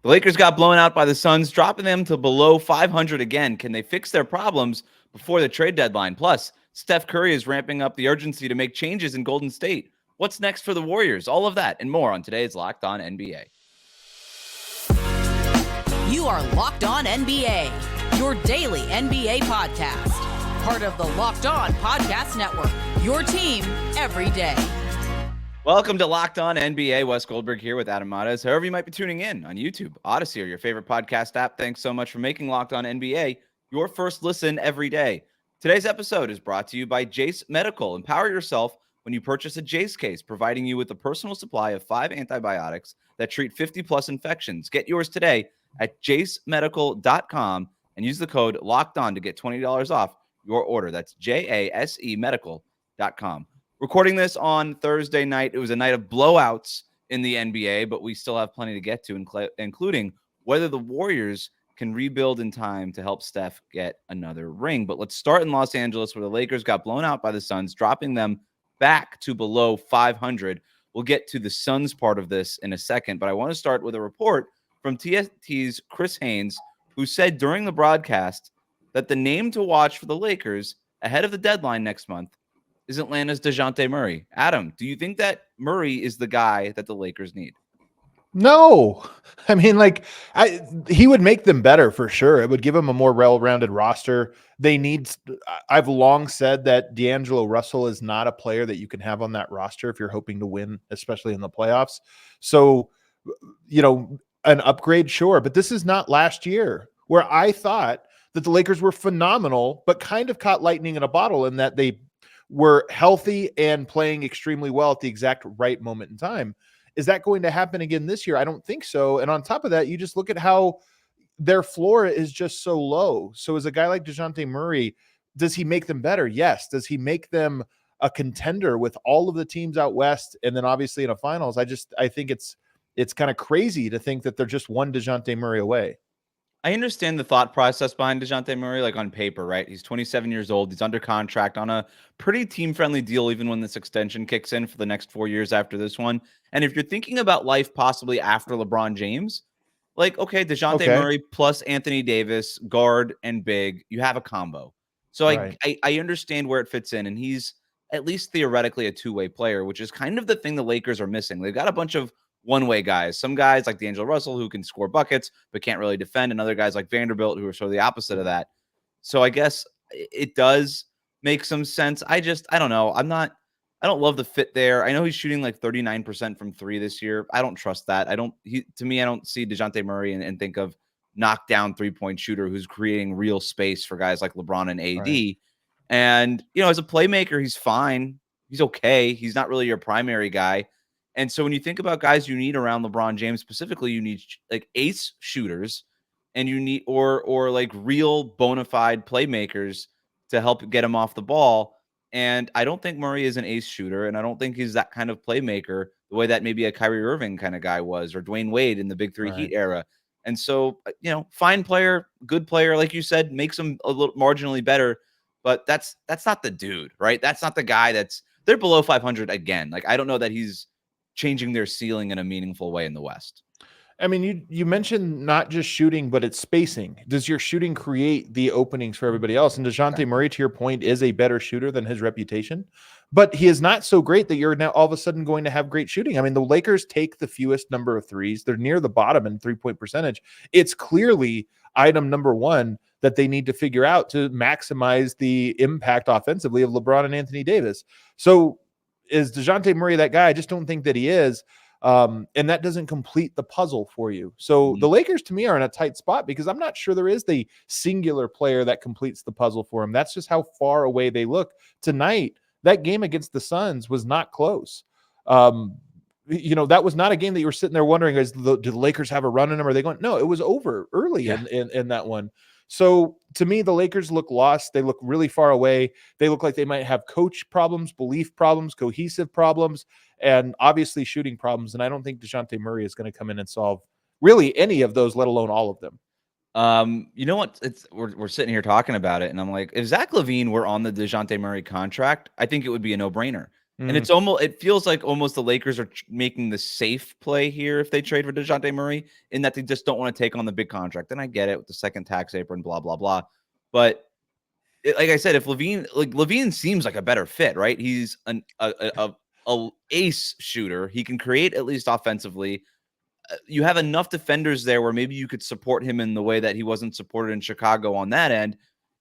The Lakers got blown out by the Suns, dropping them to below 500 again. Can they fix their problems before the trade deadline? Plus, Steph Curry is ramping up the urgency to make changes in Golden State. What's next for the Warriors? All of that and more on today's Locked On NBA. You are Locked On NBA, your daily NBA podcast. Part of the Locked On Podcast Network, your team every day. Welcome to Locked On NBA. Wes Goldberg here with Adam Mares. However you might be tuning in on YouTube, Odyssey, or your favorite podcast app, thanks so much for making Locked On NBA your first listen every day. Today's episode is brought to you by Jase Medical. Empower yourself when you purchase a Jase case, providing you with a personal supply of 5 antibiotics that treat 50-plus infections. Get yours today at jasemedical.com and use the code LOCKEDON to get $20 off your order. That's JASE medical.com. Recording this on Thursday night. It was a night of blowouts in the NBA, but we still have plenty to get to, including whether the Warriors can rebuild in time to help Steph get another ring. But let's start in Los Angeles, where the Lakers got blown out by the Suns, dropping them back to below 500. We'll get to the Suns part of this in a second, but I want to start with a report from TST's Chris Haynes, who said during the broadcast that the name to watch for the Lakers ahead of the deadline next month is Atlanta's Dejounte Murray. Adam, do you think that Murray is the guy that the Lakers need? No. I mean, he would make them better for sure. It would give them a more well-rounded roster. I've long said that D'Angelo Russell is not a player that you can have on that roster if you're hoping to win, especially in the playoffs. So, an upgrade, sure. But this is not last year, where I thought that the Lakers were phenomenal, but kind of caught lightning in a bottle in that they were healthy and playing extremely well at the exact right moment in time. Is that going to happen again this year? I don't think so. And on top of that, you just look at how their floor is just so low. So as a guy like Dejounte Murray, does he make them better? Yes. Does he make them a contender with all of the teams out west? And then obviously in a finals, I think it's kind of crazy to think that they're just one Dejounte Murray away. I understand the thought process behind Dejounte Murray, like on paper, right? He's 27 years old. He's under contract on a pretty team-friendly deal, even when this extension kicks in for the next 4 years after this one. And if you're thinking about life possibly after LeBron James, Dejounte Murray plus Anthony Davis, guard and big, you have a combo. So right. I understand where it fits in, and he's at least theoretically a two-way player, which is kind of the thing the Lakers are missing. They've got a bunch of one-way guys. Some guys like D'Angelo Russell who can score buckets but can't really defend, and other guys like Vanderbilt who are sort of the opposite of that. So I guess it does make some sense. I don't know. I don't love the fit there. I know he's shooting like 39% from three this year. I don't trust that. I don't see Dejounte Murray and think of knockdown three-point shooter who's creating real space for guys like LeBron and AD. Right. And, as a playmaker, he's fine. He's okay. He's not really your primary guy. And so when you think about guys you need around LeBron James specifically, you need like ace shooters, and you need or like real bona fide playmakers to help get him off the ball. And I don't think Murray is an ace shooter, and I don't think he's that kind of playmaker the way that maybe a Kyrie Irving kind of guy was, or Dwayne Wade in the Big Three Heat era. And so, fine player, good player, like you said, makes him a little marginally better, but that's not the dude, right? That's not the guy they're below 500 again. Like, I don't know that he's changing their ceiling in a meaningful way in the West. I mean, you mentioned not just shooting, but it's spacing. Does your shooting create the openings for everybody else? And Dejounte Murray, to your point, is a better shooter than his reputation, but he is not so great that you're now all of a sudden going to have great shooting. I mean, the Lakers take the fewest number of threes. They're near the bottom in 3-point percentage. It's clearly item number one that they need to figure out to maximize the impact offensively of LeBron and Anthony Davis. So is Dejounte Murray that guy? I just don't think that he is. And that doesn't complete the puzzle for you. So the Lakers, to me, are in a tight spot because I'm not sure there is the singular player that completes the puzzle for him. That's just how far away they look. Tonight, that game against the Suns was not close. That was not a game that you were sitting there wondering, do the Lakers have a run in them? Or are they going? No, it was over early in that one. So to me, the Lakers look lost. They look really far away. They look like they might have coach problems, belief problems, cohesive problems, and obviously shooting problems. And I don't think Dejounte Murray is going to come in and solve really any of those, let alone all of them. You know what? We're sitting here talking about it, and I'm like, if Zach LaVine were on the Dejounte Murray contract, I think it would be a no-brainer. And it feels like almost the Lakers are making the safe play here if they trade for Dejounte Murray, in that they just don't want to take on the big contract. And I get it with the second tax apron, blah, blah, blah. But like I said, if Levine seems like a better fit, right? He's a ace shooter. He can create at least offensively. You have enough defenders there where maybe you could support him in the way that he wasn't supported in Chicago on that end.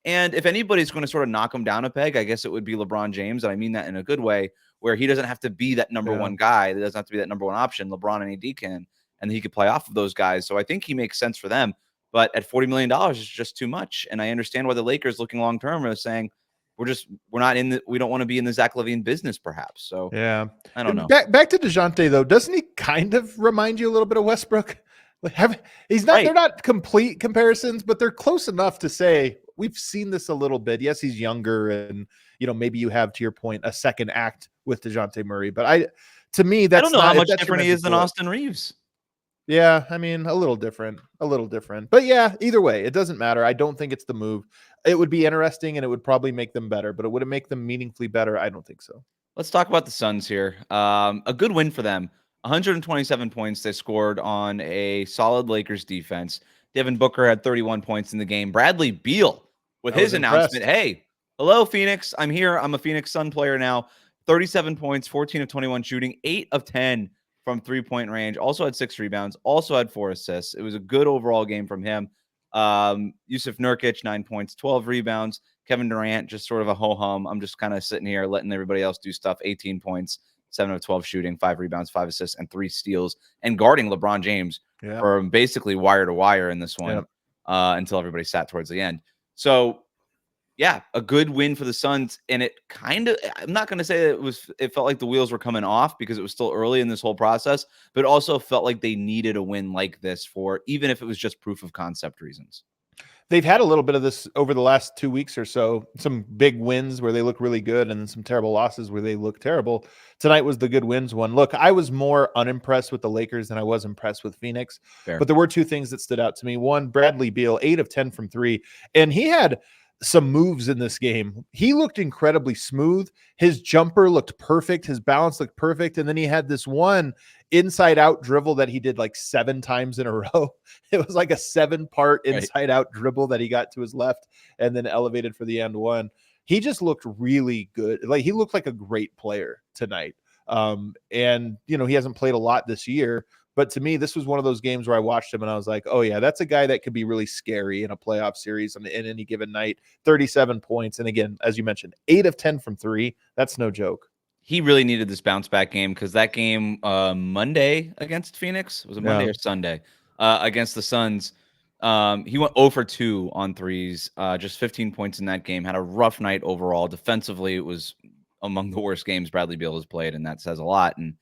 And if anybody's going to sort of knock him down a peg, I guess it would be LeBron James. And I mean that in a good way, where he doesn't have to be that number one guy. It doesn't have to be that number one option. LeBron and AD can, and he could play off of those guys. So I think he makes sense for them. But at $40 million, it's just too much. And I understand why the Lakers, looking long term, are saying we don't want to be in the Zach LaVine business, perhaps. So yeah, I don't know. Back to Dejounte though, doesn't he kind of remind you a little bit of Westbrook? He's not. Right. They're not complete comparisons, but they're close enough to say we've seen this a little bit. Yes, he's younger, and maybe you have, to your point, a second act with Dejounte Murray. But to me, that's I don't know how much different he is than Austin Reeves. Yeah, I mean, a little different. But yeah, either way, it doesn't matter. I don't think it's the move. It would be interesting, and it would probably make them better. But would it make them meaningfully better? I don't think so. Let's talk about the Suns here. A good win for them. 127 points they scored on a solid Lakers defense. Devin Booker had 31 points in the game. Bradley Beal with his announcement, hey, hello, Phoenix. I'm here. I'm a Phoenix Sun player now. 37 points, 14 of 21 shooting, 8 of 10 from three-point range. Also had 6 rebounds. Also had 4 assists. It was a good overall game from him. Yusuf Nurkic, 9 points, 12 rebounds. Kevin Durant, just sort of a ho-hum. I'm just kind of sitting here letting everybody else do stuff. 18 points, 7 of 12 shooting, 5 rebounds, 5 assists, and 3 steals, and guarding LeBron James from basically wire to wire in this one until everybody sat towards the end. So, yeah, a good win for the Suns. And it kind of, I'm not going to say that it felt like the wheels were coming off because it was still early in this whole process, but it also felt like they needed a win like this even if it was just proof of concept reasons. They've had a little bit of this over the last 2 weeks or so, some big wins where they look really good and then some terrible losses where they look terrible. Tonight was the good wins one. Look, I was more unimpressed with the Lakers than I was impressed with Phoenix. Fair. But there were 2 things that stood out to me. One, Bradley Beal, 8 of 10 from 3. And he had some moves in this game. He looked incredibly smooth. His jumper looked perfect. His balance looked perfect. And then he had this one inside out dribble that he did like 7 times in a row. It was like a 7-part inside out dribble that he got to his left and then elevated for the end one. He just looked really good. Like, he looked like a great player tonight. And he hasn't played a lot this year, but to me, this was one of those games where I watched him and I was like, oh yeah, that's a guy that could be really scary in a playoff series in any given night. 37 points. And again, as you mentioned, 8 of 10 from 3. That's no joke. He really needed this bounce back game because that game Monday against Phoenix, was it Monday or Sunday against the Suns? He went 0 for 2 on threes, just 15 points in that game. Had a rough night overall. Defensively, it was among the worst games Bradley Beal has played, and that says a lot. And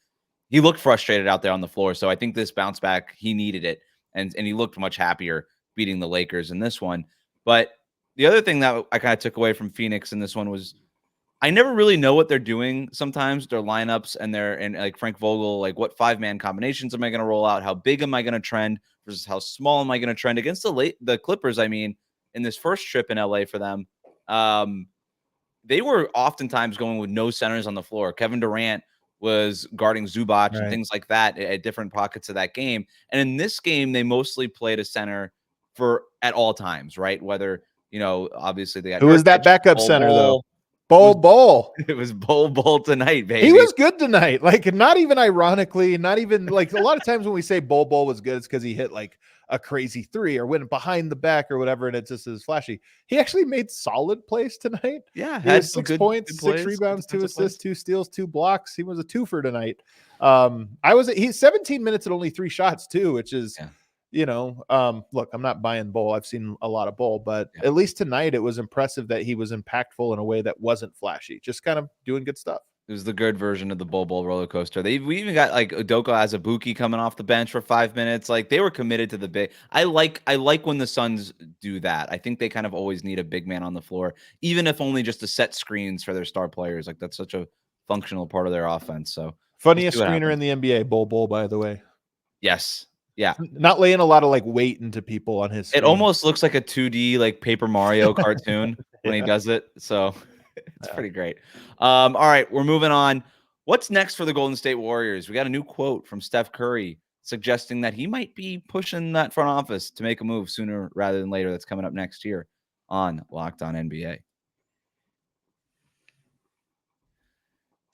he looked frustrated out there on the floor. So I think this bounce back, he needed it. And he looked much happier beating the Lakers in this one. But the other thing that I kind of took away from Phoenix in this one was I never really know what they're doing sometimes, their lineups and like Frank Vogel, like what 5-man combinations am I going to roll out? How big am I going to trend versus how small am I going to trend against the Clippers? I mean, in this first trip in LA for them, they were oftentimes going with no centers on the floor. Kevin Durant was guarding Zubac and things like that at different pockets of that game. And in this game, they mostly played a center at all times, right? Whether, obviously they got. Who was that backup center though? Bol. It was Bol tonight, baby. He was good tonight. Like, not even ironically, not even like a lot of times when we say Bol was good, it's because he hit like a crazy 3 or went behind the back or whatever, and it just is flashy. He actually made solid plays tonight. Yeah, had 6 points, 6 rebounds, 2 assists, 2 steals, 2 blocks. He was a 2-fer tonight. He's 17 minutes and only 3 shots too, which is look, I'm not buying Bol. I've seen a lot of Bol, but at least tonight it was impressive that he was impactful in a way that wasn't flashy, just kind of doing good stuff. It was the good version of the Bol roller coaster. We even got like Udoka Azubuike coming off the bench for 5 minutes. Like, they were committed to the big. I like when the Suns do that. I think they kind of always need a big man on the floor, even if only just to set screens for their star players. Like, that's such a functional part of their offense. So funniest screener in the NBA, Bol, by the way. Yes. Yeah. Not laying a lot of like weight into people on his screen. It almost looks like a 2D like Paper Mario cartoon when he does it. So it's pretty great. All right, we're moving on. What's next for the Golden State Warriors? We got a new quote from Steph Curry suggesting that he might be pushing that front office to make a move sooner rather than later. That's coming up next year on Locked On NBA.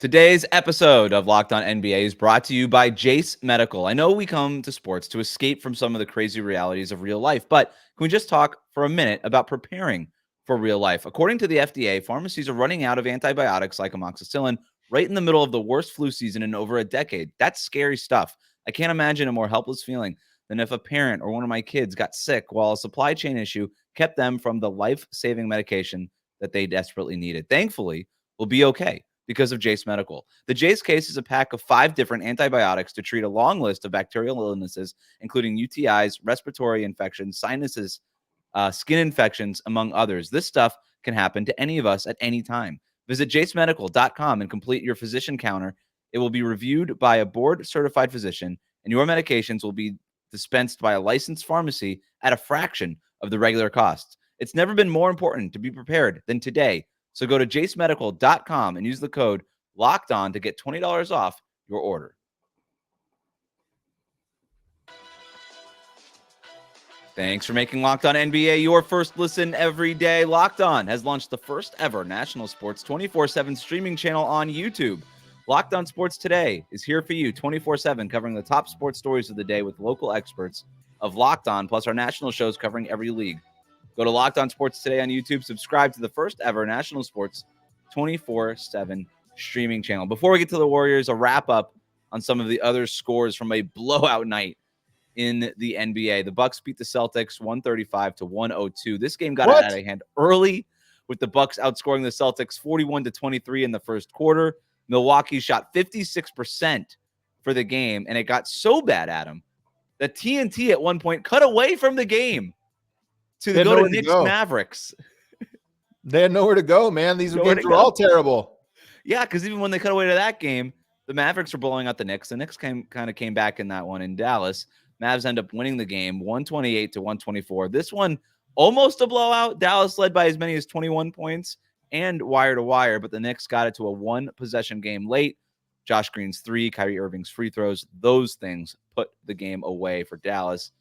Today's episode of Locked On NBA is brought to you by Jase Medical. I know we come to sports to escape from some of the crazy realities of real life, but can we just talk for a minute about preparing for real life? According to the FDA, pharmacies are running out of antibiotics like amoxicillin right in the middle of the worst flu season in over a decade. That's scary stuff. I can't imagine a more helpless feeling than if a parent or one of my kids got sick while a supply chain issue kept them from the life-saving medication that they desperately needed. Thankfully, we'll be okay because of Jase Medical. The Jase case is a pack of 5 different antibiotics to treat a long list of bacterial illnesses, including UTIs, respiratory infections, sinuses, skin infections, among others. This stuff can happen to any of us at any time. Visit jasemedical.com and complete your physician counter. It will be reviewed by a board-certified physician, and your medications will be dispensed by a licensed pharmacy at a fraction of the regular costs. It's never been more important to be prepared than today. So go to jasemedical.com and use the code LOCKEDON to get $20 off your order. Thanks for making Locked On NBA your first listen every day. Locked On has launched the first ever national sports 24/7 streaming channel on YouTube. Locked On Sports Today is here for you 24/7, covering the top sports stories of the day with local experts of Locked On, plus our national shows covering every league. Go to Locked On Sports Today on YouTube. Subscribe to the first ever national sports 24/7 streaming channel. Before we get to the Warriors, a wrap up on some of the other scores from a blowout night in the NBA. The Bucks beat the Celtics 135-102. This game got out of hand early, with the Bucks outscoring the Celtics 41-23 in the first quarter. Milwaukee shot 56% for the game, and it got so bad, Adam, that TNT at one point cut away from the game to go to Knicks Mavericks. They had nowhere to go, man. These games were all terrible. Yeah, because even when they cut away to that game, the Mavericks were blowing out the Knicks. The Knicks came back in that one in Dallas. Mavs end up winning the game 128-124. This one almost a blowout. Dallas led by as many as 21 points and wire to wire, but the Knicks got it to a 1-possession game late. Josh Green's 3, Kyrie Irving's free throws, those things put the game away for Dallas.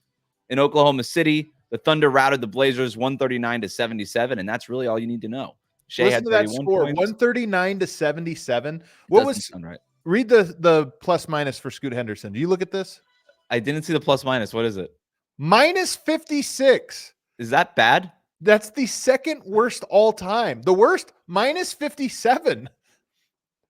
In Oklahoma City, the Thunder routed the Blazers 139-77, and that's really all you need to know. Shea had 31 points. 139-77. What was sound right? Read the plus minus for Scoot Henderson. Do you look at this? I didn't see the plus minus. What is it? -56. Is that bad? That's the second worst all time. The worst, -57.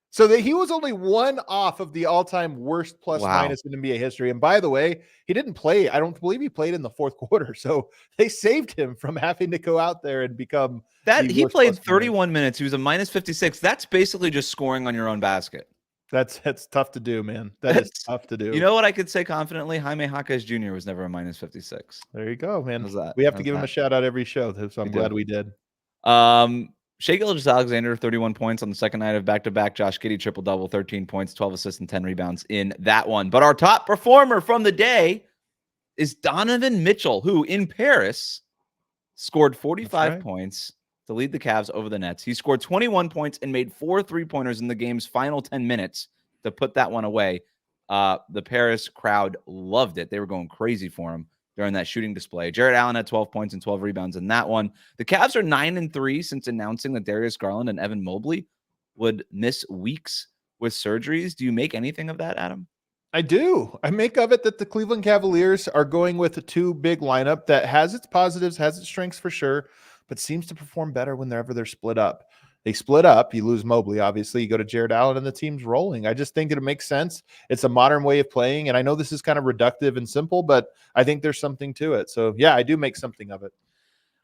So that he was only one off of the all-time worst plus minus in NBA history. And by the way, he didn't play. I don't believe he played in the fourth quarter. So they saved him from having to go out there and become that. He played 31 minutes. He was a -56. That's basically just scoring on your own basket. That's tough to do, man. That's tough to do. You know what I could say confidently? Jaime Jaquez Jr. was never a -56. There you go, man. We have to give him a shout out every show. So I'm glad we did. Shea Gilgeous-Alexander, 31 points on the second night of back-to-back. Josh Giddey, triple-double, 13 points, 12 assists, and 10 rebounds in that one. But our top performer from the day is Donovan Mitchell, who in Paris scored 45 points to lead the Cavs over the Nets. He scored 21 points and made 4 3-pointers in the game's final 10 minutes to put that one away. The Paris crowd loved it. They were going crazy for him during that shooting display. Jarrett Allen had 12 points and 12 rebounds in that one. The Cavs are 9-3 since announcing that Darius Garland and Evan Mobley would miss weeks with surgeries. Do you make anything of that, Adam? I do. I make of it that the Cleveland Cavaliers are going with a 2-big lineup that has its positives, has its strengths for sure, but seems to perform better whenever they're split up. They split up. You lose Mobley, obviously. You go to Jarrett Allen, and the team's rolling. I just think it makes sense. It's a modern way of playing, and I know this is kind of reductive and simple, but I think there's something to it. So, yeah, I do make something of it.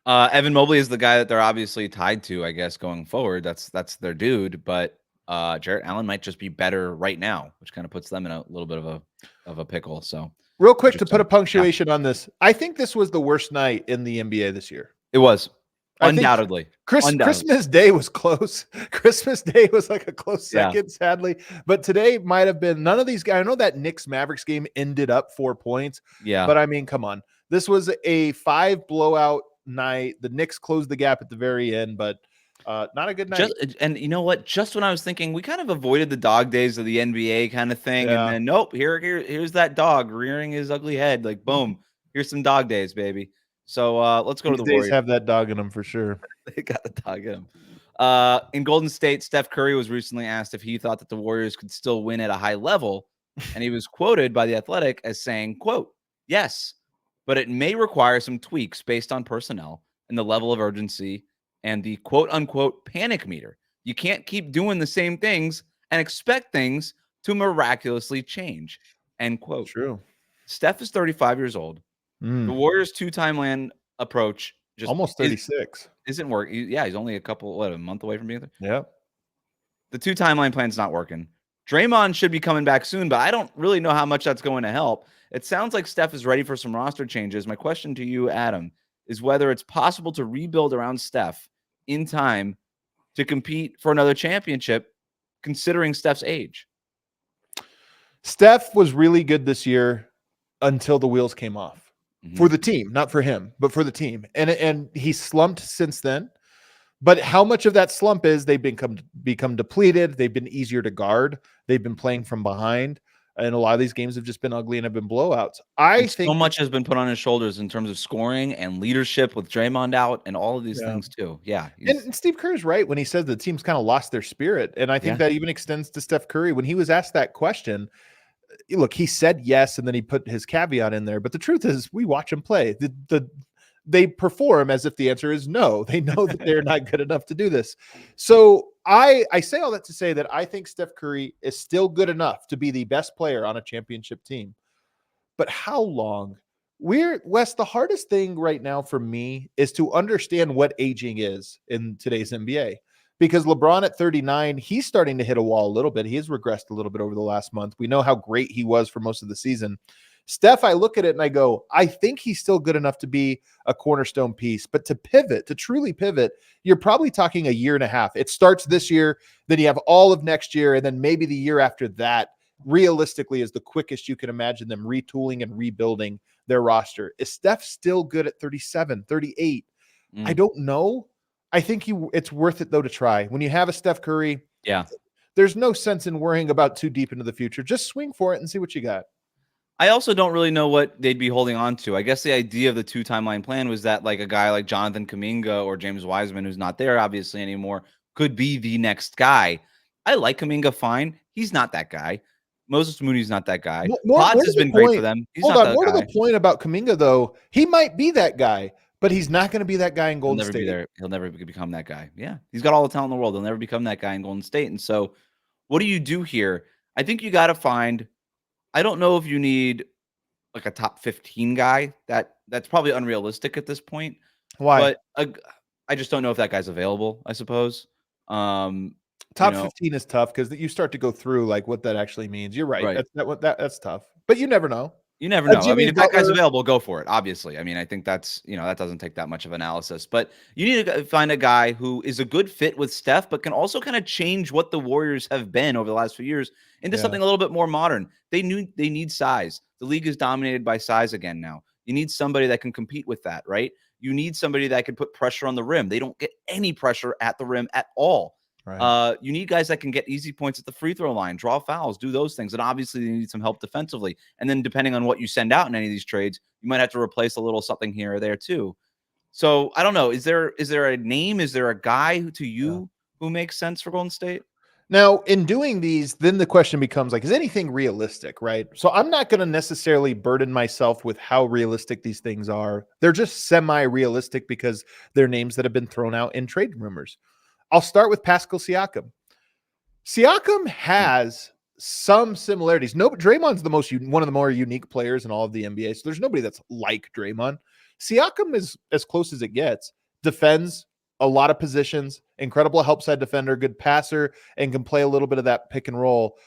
Evan Mobley is the guy that they're obviously tied to, I guess, going forward. That's their dude, but Jarrett Allen might just be better right now, which kind of puts them in a little bit of a pickle. So, real quick to put a punctuation on this, I think this was the worst night in the NBA this year. It was. Undoubtedly. Christmas Day was close. Christmas Day was like a close second, sadly. But today might have been none of these guys. I know that Knicks Mavericks game ended up 4 points. Yeah. But I mean, come on. This was a 5 blowout night. The Knicks closed the gap at the very end, but Not a good night. And you know what? Just when I was thinking we kind of avoided the dog days of the NBA kind of thing, and Yeah. then nope, here's that dog rearing his ugly head. Like boom, here's some dog days, baby. So let's go These to the days Warriors. have that dog in them for sure. They got the dog in them. In Golden State, Steph Curry was recently asked if he thought that the Warriors could still win at a high level, and he was quoted by The Athletic as saying, quote, "Yes, but it may require some tweaks based on personnel and the level of urgency and the quote unquote panic meter. You can't keep doing the same things and expect things to miraculously change." End quote. True. Steph is 35 years old. The Warriors' two-time land approach just almost 36. isn't working. Yeah, he's only a month away from being there. Yep. The two timeline plan's not working. Draymond should be coming back soon, but I don't really know how much that's going to help. It sounds like Steph is ready for some roster changes. My question to you, Adam, is whether it's possible to rebuild around Steph in time to compete for another championship, considering Steph's age. Steph was really good this year until the wheels came off for the team, not for him, but for the team. And he slumped since then. But how much of that slump is they've become depleted? They've been easier to guard. They've been playing from behind. And a lot of these games have just been ugly and have been blowouts. I think so much has been put on his shoulders in terms of scoring and leadership with Draymond out and all of these things too. Yeah. And Steve Kerr's right when he says the team's kind of lost their spirit. And I think that even extends to Steph Curry. When he was asked that question, look, he said yes, and then he put his caveat in there. But the truth is, we watch him play. They perform as if the answer is no. They know that they're not good enough to do this. So I say all that to say that I think Steph Curry is still good enough to be the best player on a championship team. But how long? Wes, the hardest thing right now for me is to understand what aging is in today's NBA. Because LeBron at 39, he's starting to hit a wall a little bit. He has regressed a little bit over the last month. We know how great he was for most of the season. Steph, I look at it and I go, I think he's still good enough to be a cornerstone piece, but to pivot, to truly pivot, you're probably talking a year and a half. It starts this year, then you have all of next year, and then maybe the year after that, realistically, is the quickest you can imagine them retooling and rebuilding their roster. Is Steph still good at 37, 38? I don't know. I think it's worth it, though, to try. When you have a Steph Curry, there's no sense in worrying about too deep into the future. Just swing for it and see what you got. I also don't really know what they'd be holding on to. I guess the idea of the two timeline plan was that like a guy like Jonathan Kuminga or James Wiseman, who's not there obviously anymore, could be the next guy. I like Kuminga fine. He's not that guy. Moses Mooney's not that guy. Pods has been great for them. Hold on. More to the point about Kuminga, though, he might be that guy, but he's not going to be that guy in Golden State. He'll never become that guy. Yeah. He's got all the talent in the world. He'll never become that guy in Golden State. And so what do you do here? I think you got to find, I don't know if you need like a top 15 guy. That's probably unrealistic at this point. Why? But I just don't know if that guy's available, I suppose. Top 15 is tough because you start to go through like what that actually means. You're right. That's tough. But you never know. You never know. I mean, if that guy's available, go for it. Obviously. I mean, I think that's, that doesn't take that much of analysis, but you need to find a guy who is a good fit with Steph, but can also kind of change what the Warriors have been over the last few years into something a little bit more modern. They need size. The league is dominated by size again now. You need somebody that can compete with that, right? You need somebody that can put pressure on the rim. They don't get any pressure at the rim at all. Right. You need guys that can get easy points at the free throw line, draw fouls, do those things. And obviously you need some help defensively. And then depending on what you send out in any of these trades, you might have to replace a little something here or there too. So I don't know. Is there a name? Is there a guy who makes sense for Golden State? Now, in doing these, then the question becomes like, is anything realistic, right? So I'm not going to necessarily burden myself with how realistic these things are. They're just semi-realistic because they're names that have been thrown out in trade rumors. I'll start with Pascal Siakam. Siakam has some similarities. No, but Draymond's one of the more unique players in all of the NBA. So there's nobody that's like Draymond. Siakam is as close as it gets. Defends a lot of positions, incredible help side defender, good passer, and can play a little bit of that pick and roll.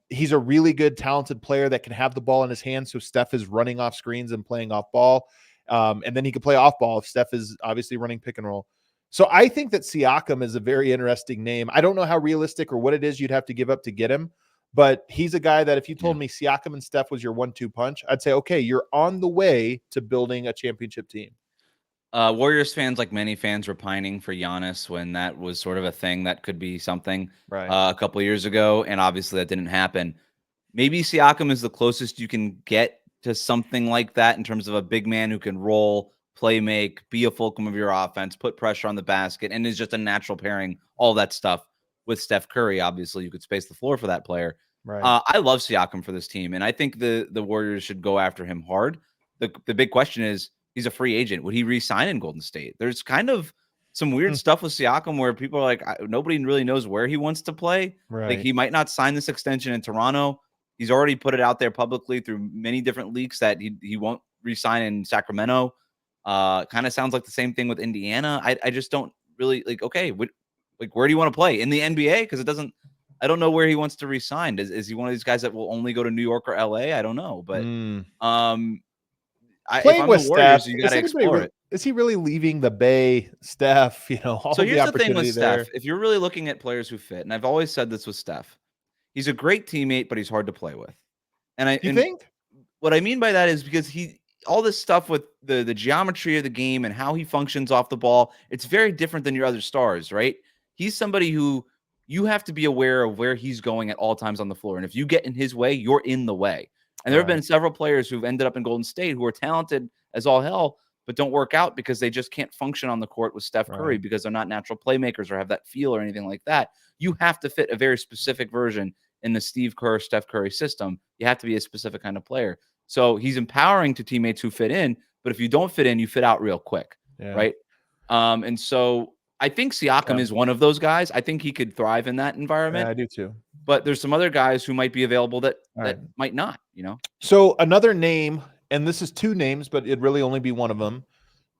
He's a really good, talented player that can have the ball in his hands. So Steph is running off screens and playing off ball. And then he can play off ball if Steph is obviously running pick and roll. So I think that Siakam is a very interesting name. I don't know how realistic or what it is you'd have to give up to get him, but he's a guy that if you told me Siakam and Steph was your 1-2 punch, I'd say, okay, you're on the way to building a championship team. Warriors fans, like many fans, were pining for Giannis when that was sort of a thing that could be something Right. a couple of years ago, and obviously that didn't happen. Maybe Siakam is the closest you can get to something like that in terms of a big man who can roll, play make, be a fulcrum of your offense, put pressure on the basket, and is just a natural pairing, all that stuff with Steph Curry. Obviously, you could space the floor for that player. Right. I love Siakam for this team, and I think the Warriors should go after him hard. The big question is, he's a free agent. Would he re-sign in Golden State? There's kind of some weird stuff with Siakam where people are like, nobody really knows where he wants to play. Like, Right. he might not sign this extension in Toronto. He's already put it out there publicly through many different leaks that he won't re-sign in Sacramento. Kind of sounds like the same thing with Indiana. I just don't really like, okay, where do you want to play? In the NBA? Because I don't know where he wants to re-sign. Is he one of these guys that will only go to New York or LA? I don't know. But if playing I'm with the Warriors, Steph, you got to explore it. Is he really leaving the Bay, Steph? All So the here's the thing opportunity with there. Steph. If you're really looking at players who fit, and I've always said this with Steph, he's a great teammate, but he's hard to play with. And You think? what I mean by that is because all this stuff with the geometry of the game and how he functions off the ball, it's very different than your other stars, right? He's somebody who you have to be aware of where he's going at all times on the floor. And if you get in his way, you're in the way. And there have been several players who've ended up in Golden State who are talented as all hell, but don't work out because they just can't function on the court with Steph Curry because they're not natural playmakers or have that feel or anything like that. You have to fit a very specific version in the Steve Kerr, Steph Curry system. You have to be a specific kind of player. So he's empowering to teammates who fit in, but if you don't fit in, you fit out real quick, right? And so I think Siakam is one of those guys. I think he could thrive in that environment. Yeah, I do too. But there's some other guys who might be available that might not, So another name, and this is two names, but it'd really only be one of them,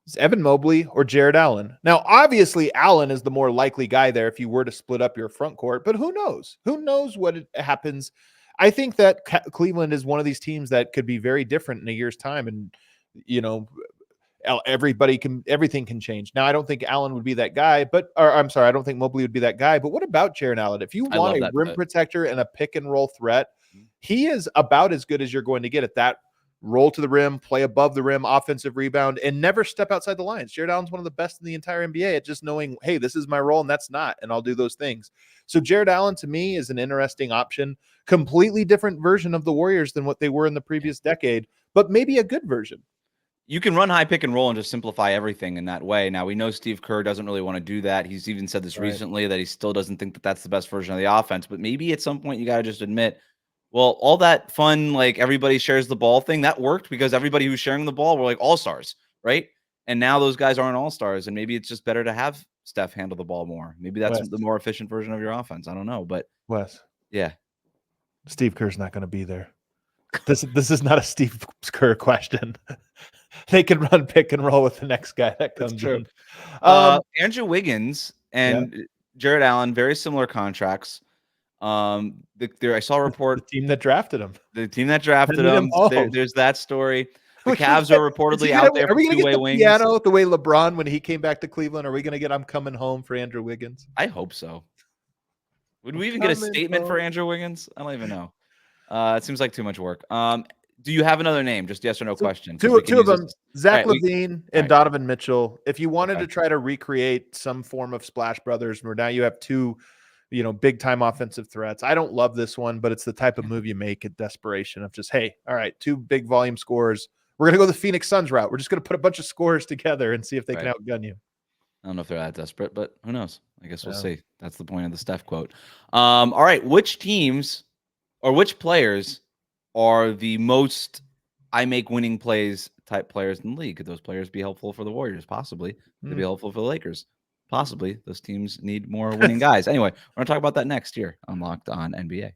is Evan Mobley or Jared Allen. Now, obviously, Allen is the more likely guy there if you were to split up your front court, but who knows? Who knows what happens? I think that Cleveland is one of these teams that could be very different in a year's time, and everything can change. Now, I don't think Allen would be that guy, I don't think Mobley would be that guy. But what about Jared Allen? If you want a rim protector and a pick and roll threat, he is about as good as you're going to get at that. Roll to the rim, play above the rim, offensive rebound, and never step outside the lines. Jared Allen's one of the best in the entire NBA at just knowing, hey, this is my role and that's not, and I'll do those things. So Jared Allen to me is an interesting option, completely different version of the Warriors than what they were in the previous decade, but maybe a good version. You can run high pick and roll and just simplify everything in that way. Now, we know Steve Kerr doesn't really want to do that. He's even said this recently that he still doesn't think that that's the best version of the offense, but maybe at some point you got to just admit, well, all that fun, like everybody shares the ball thing, that worked because everybody who's sharing the ball were like all-stars, right? And now those guys aren't all-stars, and maybe it's just better to have Steph handle the ball more. Maybe that's the more efficient version of your offense. I don't know, but Wes, yeah, Steve Kerr's not going to be there. This is not a Steve Kerr question. They can run pick and roll with the next guy that comes in. Andrew Wiggins and Jared Allen, very similar contracts. I saw a report. The team that drafted him. There's that story. The Cavs are reportedly out there. Are we going to get the wings. piano the way LeBron when he came back to Cleveland? Are we going to get "I'm coming home" for Andrew Wiggins? I hope so. Would we even get a statement for Andrew Wiggins? I don't even know. It seems like too much work. Do you have another name? Just yes or no question. Two of them, Zach LaVine and Donovan Mitchell. If you wanted to try to recreate some form of Splash Brothers, where now you have two, big time offensive threats. I don't love this one, but it's the type of move you make at desperation of just, hey, all right, two big volume scores. We're going to go the Phoenix Suns route. We're just going to put a bunch of scores together and see if they can outgun you. I don't know if they're that desperate, but who knows? I guess we'll see. That's the point of the Steph quote. All right. Which teams or which players are the most I make winning plays type players in the league? Could those players be helpful for the Warriors? Possibly. Could they be helpful for the Lakers? Possibly. Those teams need more winning guys. Anyway, we're going to talk about that next year on Locked On NBA.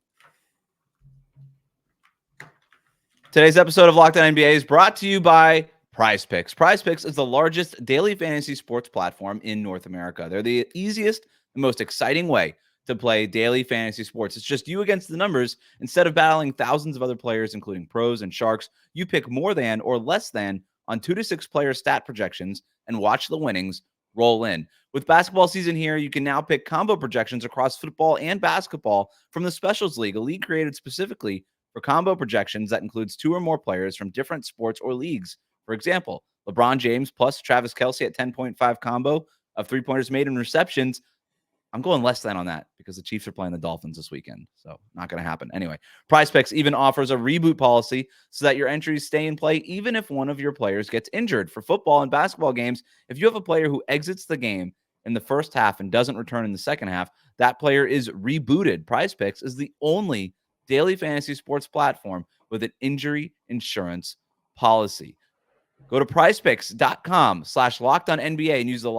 Today's episode of Locked On NBA is brought to you by Prize Picks. Prize Picks is the largest daily fantasy sports platform in North America. They're the easiest and most exciting way to play daily fantasy sports. It's just you against the numbers. Instead of battling thousands of other players, including pros and sharks, you pick more than or less than on 2 to 6 player stat projections and watch the winnings roll in. With basketball season here, you can now pick combo projections across football and basketball from the Specials League, a league created specifically for combo projections that includes 2 or more players from different sports or leagues. For example, LeBron James plus Travis Kelce at 10.5 combo of 3-pointers made and receptions. I'm going less than on that because the Chiefs are playing the Dolphins this weekend. So not going to happen. Anyway, PrizePicks even offers a reboot policy so that your entries stay in play even if one of your players gets injured. For football and basketball games, if you have a player who exits the game in the first half and doesn't return in the second half, that player is rebooted. PrizePicks is the only daily fantasy sports platform with an injury insurance policy. Go to prizepicks.com/LockedOnNBA and use the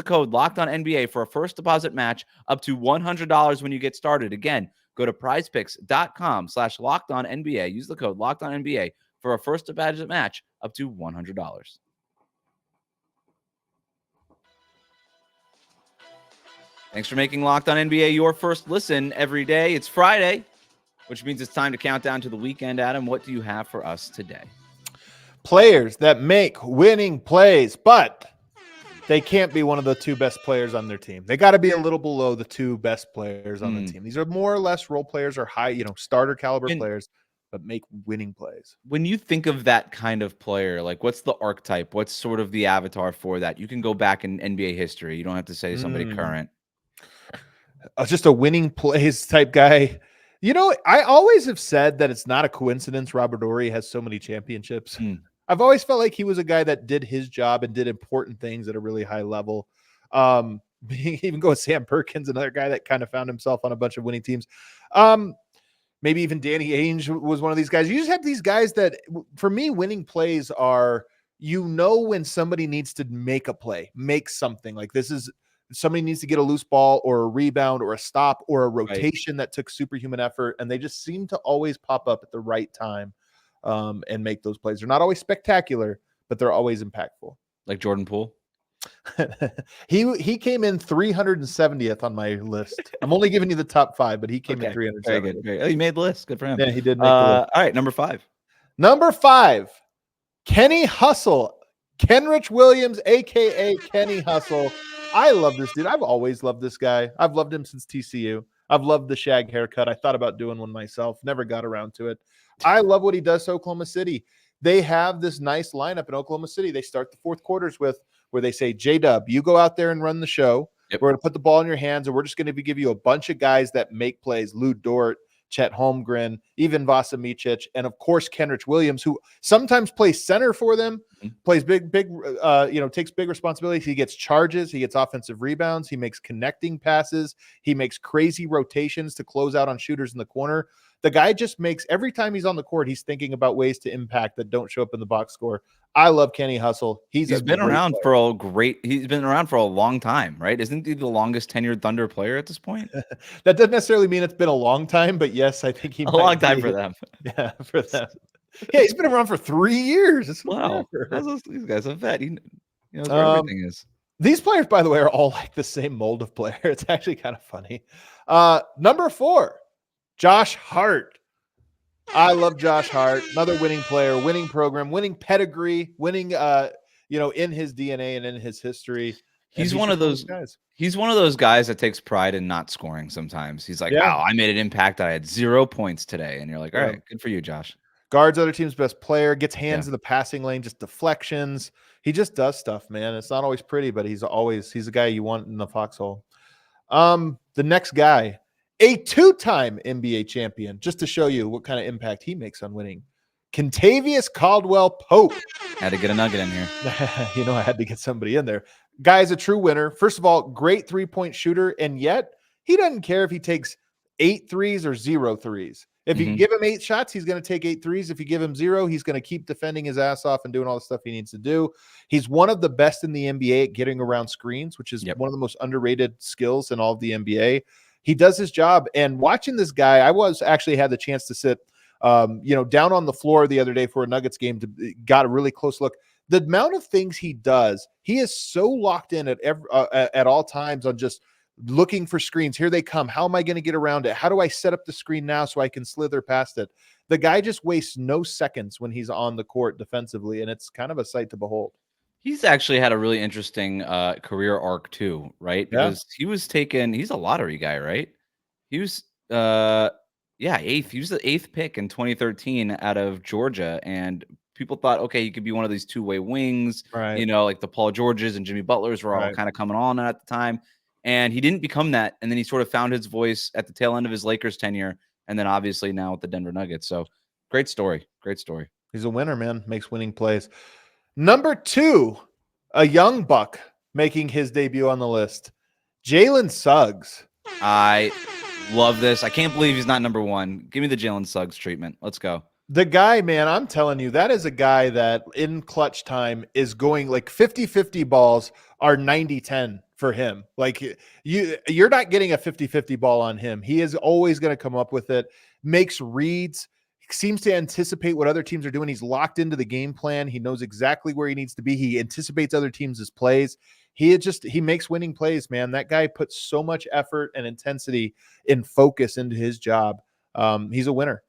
code LockedOnNBA for a first deposit match up to $100 when you get started. Again, go to prizepicks.com/LockedOnNBA. Use the code LockedOnNBA for a first deposit match up to $100. Thanks for making Locked On NBA your first listen every day. It's Friday, which means it's time to count down to the weekend. Adam, what do you have for us today? Players that make winning plays, but they can't be one of the two best players on their team. They got to be a little below the two best players on the team. These are more or less role players or high, starter caliber players, but make winning plays. When you think of that kind of player, like what's the archetype? What's sort of the avatar for that? You can go back in NBA history. You don't have to say somebody current. Just a winning plays type guy. I always have said that it's not a coincidence Robert Horry has so many championships. I've always felt like he was a guy that did his job and did important things at a really high level. Even go with Sam Perkins, another guy that kind of found himself on a bunch of winning teams. Maybe even Danny Ainge was one of these guys. You just have these guys that, for me, winning plays are, when somebody needs to make a play, make something. Like somebody needs to get a loose ball or a rebound or a stop or a rotation that took superhuman effort, and they just seem to always pop up at the right time. And make those plays. They're not always spectacular, but they're always impactful. Like Jordan Poole? He came in 370th on my list. I'm only giving you the top 5, but he came in 370th. Very good. Oh, he made the list. Good for him. Yeah, he did make the list. All right, number 5. Number 5, Kenny Hustle. Kenrich Williams, a.k.a. Kenny Hustle. I love this dude. I've always loved this guy. I've loved him since TCU. I've loved the shag haircut. I thought about doing one myself. Never got around to it. I love what he does to Oklahoma City. They have this nice lineup in Oklahoma City. They start the fourth quarters where they say, J-Dub, you go out there and run the show. Yep. We're going to put the ball in your hands, and we're just going to give you a bunch of guys that make plays. Lou Dort, Chet Holmgren, even Vasa Micic, and of course Kenrich Williams, who sometimes plays center for them, plays big, takes big responsibilities. He gets charges, he gets offensive rebounds, he makes connecting passes, he makes crazy rotations to close out on shooters in the corner. The guy just makes, every time he's on the court, he's thinking about ways to impact that don't show up in the box score. I love Kenny Hustle. He's been around for a long time, right? Isn't he the longest tenured Thunder player at this point? That doesn't necessarily mean it's been a long time, but yes, I think a long time for them. Yeah, for them. Yeah, he's been around for 3 years. It's wow. These guys are vet. He knows where everything is. These players, by the way, are all like the same mold of player. It's actually kind of funny. Number 4, Josh Hart. I love Josh Hart. Another winning player, winning program, winning pedigree, winning, in his DNA and in his history. He's one of those guys. He's one of those guys that takes pride in not scoring sometimes. He's like, wow, I made an impact. I had 0 points today. And you're like, all right, good for you, Josh. Guards other team's best player, gets hands in the passing lane, just deflections. He just does stuff, man. It's not always pretty, but he's a guy you want in the foxhole. The next guy, a 2-time NBA champion, just to show you what kind of impact he makes on winning. Kentavious Caldwell-Pope. Had to get a nugget in here. I had to get somebody in there. Guy's a true winner. First of all, great 3-point shooter, and yet he doesn't care if he takes 8 threes or 0 threes. If you give him 8 shots, he's going to take 8 threes. If you give him 0, he's going to keep defending his ass off and doing all the stuff he needs to do. He's one of the best in the NBA at getting around screens, which is one of the most underrated skills in all of the NBA. He does his job. And watching this guy, I actually had the chance to sit, down on the floor the other day for a Nuggets game, got a really close look. The amount of things he does, he is so locked in at all times on just looking for screens. Here they come. How am I going to get around it? How do I set up the screen now so I can slither past it? The guy just wastes no seconds when he's on the court defensively, and it's kind of a sight to behold. He's actually had a really interesting career arc too, right? Because he's a lottery guy, right? He was 8th. He was the 8th pick in 2013 out of Georgia, and people thought, okay, he could be one of these two-way wings, Right. like the Paul Georges and Jimmy Butlers were all Right. kind of coming on at the time. And he didn't become that. And then he sort of found his voice at the tail end of his Lakers tenure. And then obviously now with the Denver Nuggets. So great story. Great story. He's a winner, man. Makes winning plays. Number 2, a young buck making his debut on the list. Jalen Suggs. I love this. I can't believe he's not number 1. Give me the Jalen Suggs treatment. Let's go. The guy, man, I'm telling you, that is a guy that in clutch time is going like 50-50 balls are 90-10 for him. Like you're not getting a 50-50 ball on him. He is always going to come up with it, makes reads, seems to anticipate what other teams are doing. He's locked into the game plan. He knows exactly where he needs to be. He anticipates other teams' plays. He makes winning plays, man. That guy puts so much effort and intensity and focus into his job. He's a winner.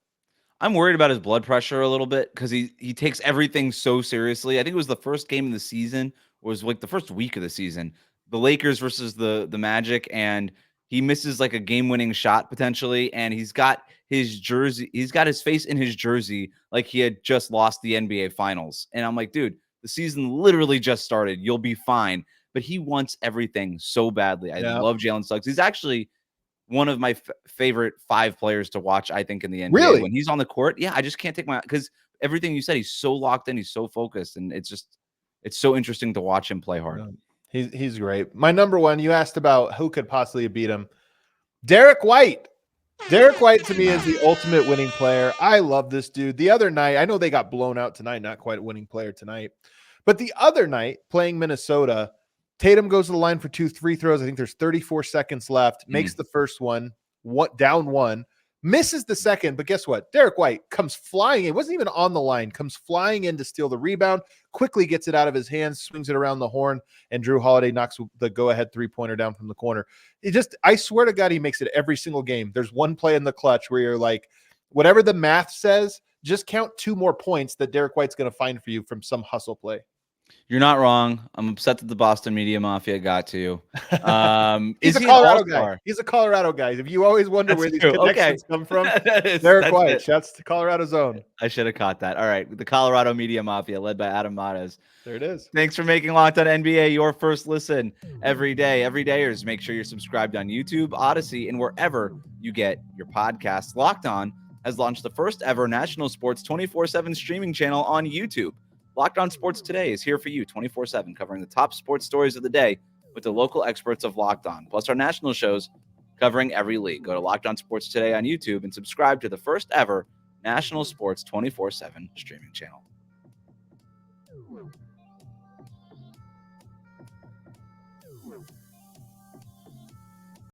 I'm worried about his blood pressure a little bit because he takes everything so seriously. I think it was the first game of the season, was like the first week of the season, the Lakers versus the Magic, and he misses like a game-winning shot potentially, and he's got his face in his jersey like he had just lost the NBA Finals. And I'm like, dude, the season literally just started. You'll be fine. But he wants everything so badly. I love Jalen Suggs. He's actually one of my favorite 5 players to watch, I think, in the NBA. Really? When he's on the court, I just can't take because everything you said, he's so locked in, he's so focused, and it's so interesting to watch him play hard. He's great. My number 1, you asked about who could possibly beat him. Derek White. Derek White to me is the ultimate winning player. I love this dude. The other night, I know they got blown out tonight, not quite a winning player tonight, but the other night playing Minnesota, Tatum goes to the line for 2 free throws. I think there's 34 seconds left, makes the first one, down 1, misses the second, but guess what? Derek White comes flying in, wasn't even on the line, comes flying in to steal the rebound, quickly gets it out of his hands, swings it around the horn, and Drew Holiday knocks the go-ahead 3-pointer down from the corner. I swear to God, he makes it every single game. There's one play in the clutch where you're like, whatever the math says, just count 2 more points that Derek White's going to find for you from some hustle play. You're not wrong. I'm upset that the Boston media mafia got to you. He's a Colorado guy. He's a Colorado guy. If you always wonder where these connections come from, Derek White. Shouts to Colorado's own. I should have caught that. All right. The Colorado media mafia led by Adam Mares. There it is. Thanks for making Locked On NBA your first listen every day. Everydayers, make sure you're subscribed on YouTube, Odyssey, and wherever you get your podcasts. Locked On has launched the first ever national sports 24/7 streaming channel on YouTube. Locked On Sports Today is here for you 24/7, covering the top sports stories of the day with the local experts of Locked On, plus our national shows covering every league. Go to Locked On Sports Today on YouTube and subscribe to the first ever national sports 24/7 streaming channel.